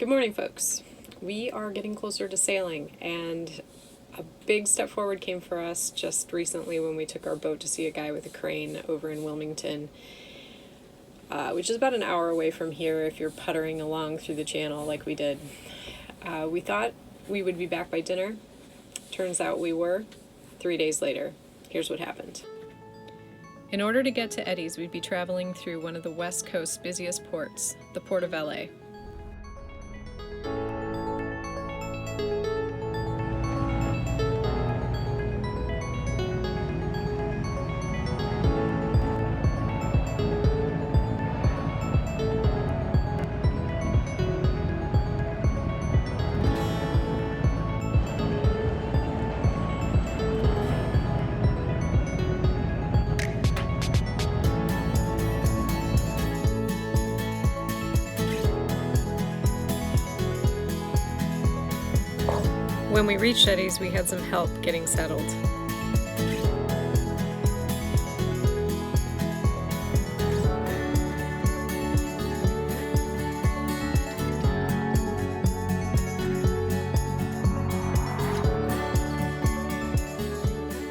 Good morning, folks. We are getting closer to sailing, and a big step forward came for us just recently when we took our boat to see a guy with a crane over in Wilmington, which is about an hour away from here if you're puttering along through the channel like we did. We thought we would be back by dinner. Turns out we were. 3 days later. Here's what happened. In order to get to Eddie's, we'd be traveling through one of the West Coast's busiest ports, the Port of LA. When we reached Eddie's, we had some help getting settled.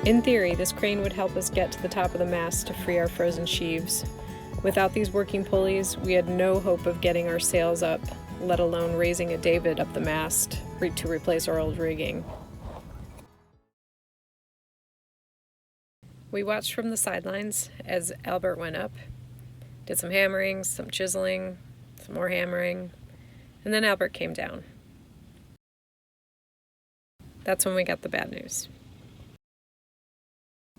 In theory, this crane would help us get to the top of the mast to free our frozen sheaves. Without these working pulleys, we had no hope of getting our sails up, let alone raising a davit up the mast to replace our old rigging. We watched from the sidelines as Albert went up, did some hammering, some chiseling, some more hammering, and then Albert came down. That's when we got the bad news.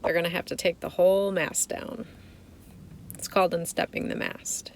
They're going to have to take the whole mast down. It's called unstepping the mast.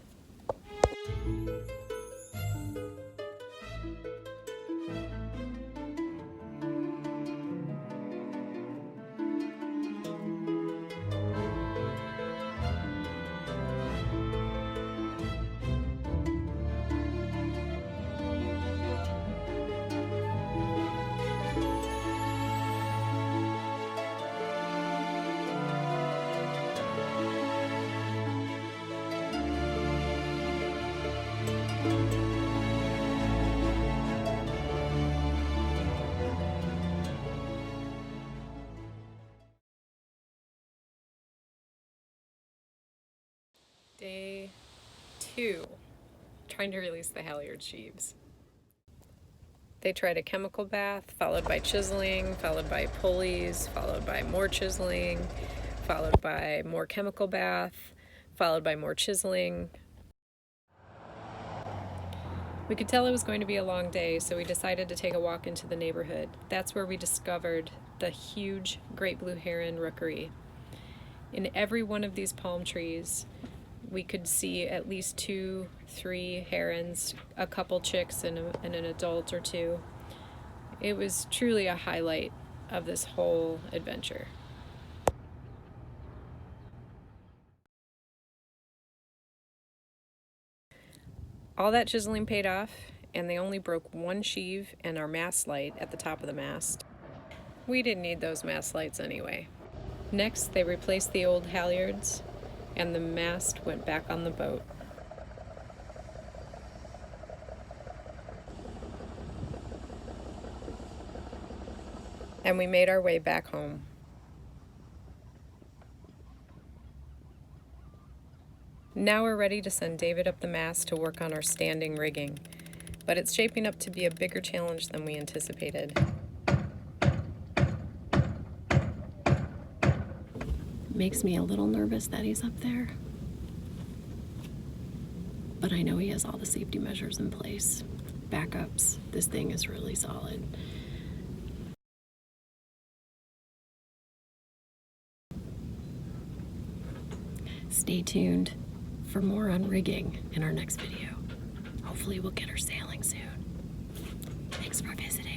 Day 2, trying to release the halyard sheaves. They tried a chemical bath, followed by chiseling, followed by pulleys, followed by more chiseling, followed by more chemical bath, followed by more chiseling. We could tell it was going to be a long day, so we decided to take a walk into the neighborhood. That's where we discovered the huge great blue heron rookery. In every one of these palm trees, we could see at least 2-3 herons, a couple chicks, and an adult or two. It was truly a highlight of this whole adventure. All that chiseling paid off, and they only broke one sheave and our mast light at the top of the mast. We didn't need those mast lights anyway. Next, they replaced the old halyards, and the mast went back on the boat. And we made our way back home. Now we're ready to send David up the mast to work on our standing rigging, but it's shaping up to be a bigger challenge than we anticipated. Makes me a little nervous that he's up there. But I know he has all the safety measures in place. Backups. This thing is really solid. Stay tuned for more on rigging in our next video. Hopefully we'll get her sailing soon. Thanks for visiting.